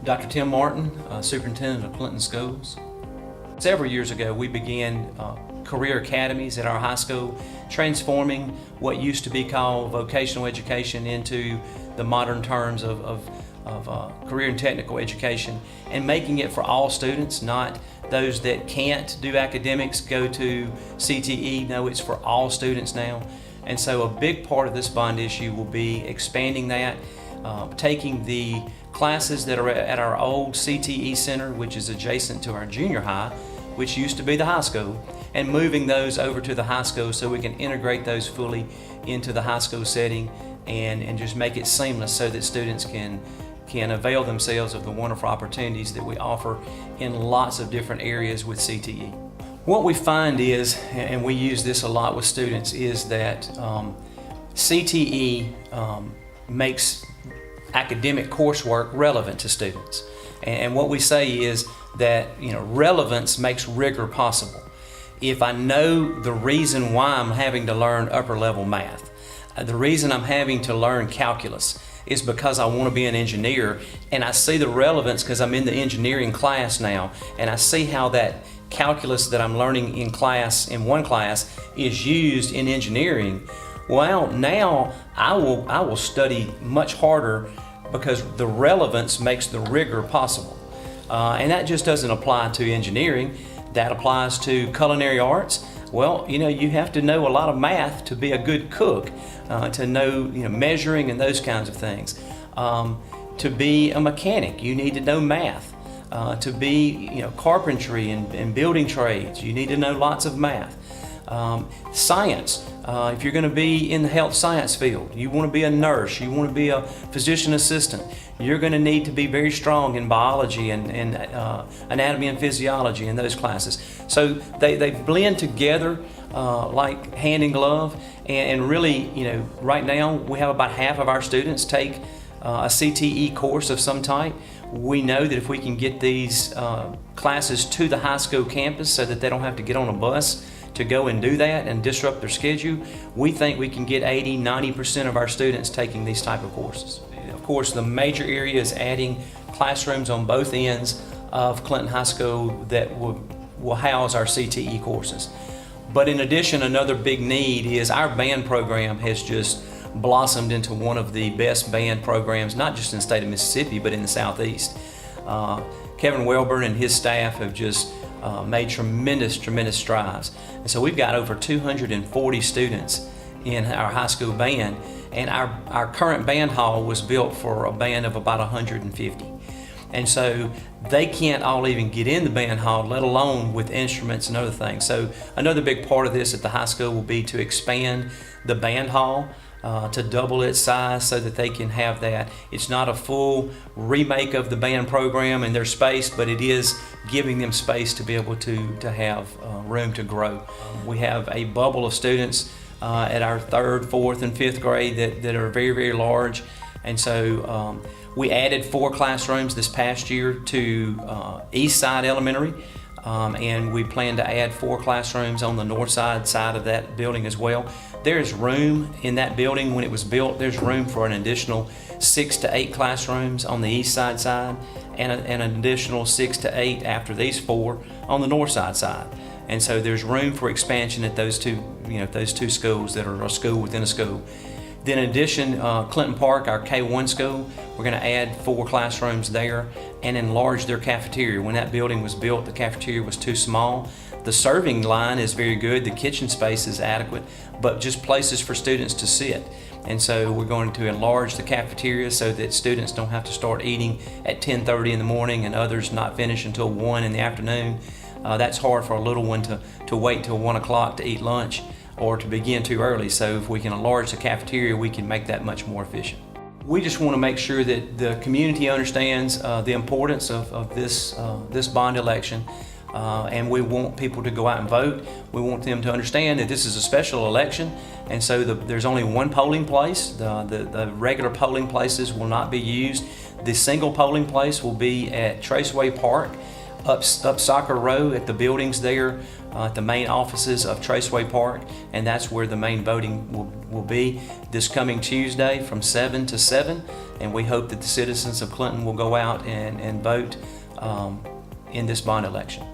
Dr. Tim Martin, Superintendent of Clinton Schools. Several years ago, we began career academies at our high school, transforming what used to be called vocational education into the modern terms of career and technical education, and making it for all students, not those that can't do academics go to CTE. No, it's for all students now. And so a big part of this bond issue will be expanding that, taking the classes that are at our old CTE center, which is adjacent to our junior high, which used to be the high school, and moving those over to the high school so we can integrate those fully into the high school setting and just make it seamless so that students can avail themselves of the wonderful opportunities that we offer in lots of different areas with CTE. What we find is, and we use this a lot with students, is that CTE makes academic coursework relevant to students. And what we say is that relevance makes rigor possible. If I know the reason why I'm having to learn upper level math, the reason I'm having to learn calculus is because I want to be an engineer, and I see the relevance because I'm in the engineering class now, and I see how that calculus that I'm learning in one class is used in engineering. Well, now I will study much harder because the relevance makes the rigor possible. And that just doesn't apply to engineering. That applies to culinary arts. Well, you have to know a lot of math to be a good cook, to know measuring and those kinds of things. To be a mechanic, you need to know math. To be carpentry and building trades, you need to know lots of math. Science, if you're going to be in the health science field, you want to be a nurse, you want to be a physician assistant, you're going to need to be very strong in biology and anatomy and physiology in those classes. So they blend together like hand in glove, and really, right now we have about half of our students take a CTE course of some type. We know that if we can get these classes to the high school campus so that they don't have to get on a bus to go and do that and disrupt their schedule, we think we can get 80-90% of our students taking these type of courses. Of course, the major area is adding classrooms on both ends of Clinton High School that will house our CTE courses. But in addition, another big need is our band program has just blossomed into one of the best band programs, not just in the state of Mississippi, but in the Southeast. Kevin Welburn and his staff have just made tremendous strides. And so we've got over 240 students in our high school band, and our current band hall was built for a band of about 150. And so they can't all even get in the band hall, let alone with instruments and other things. So another big part of this at the high school will be to expand the band hall, to double its size so that they can have that. It's not a full remake of the band program and their space, but it is giving them space to be able to have room to grow. We have a bubble of students at our 3rd, 4th, and 5th grade that are very large. And so we added 4 classrooms this past year to East Side Elementary. And we plan to add 4 classrooms on the north side of that building as well. There's room in that building. When it was built, there's room for an additional 6 to 8 classrooms on the east side and an additional 6 to 8 after these 4 on the north side. And so there's room for expansion at those two schools that are a school within a school. Then in addition, Clinton Park, our K-1 school, we're going to add 4 classrooms there and enlarge their cafeteria. When that building was built, the cafeteria was too small. The serving line is very good, the kitchen space is adequate, but just places for students to sit. And so we're going to enlarge the cafeteria so that students don't have to start eating at 10:30 in the morning and others not finish until 1 in the afternoon. That's hard for a little one to wait till 1 o'clock to eat lunch or to begin too early. So if we can enlarge the cafeteria, we can make that much more efficient. We just want to make sure that the community understands the importance of this bond election, and we want people to go out and vote. We want them to understand that this is a special election, and so there's only one polling place. The regular polling places will not be used. The single polling place will be at Traceway Park, up Soccer Row at the buildings there at the main offices of Traceway Park, and that's where the main voting will be this coming Tuesday from 7 to 7. And we hope that the citizens of Clinton will go out and vote in this bond election.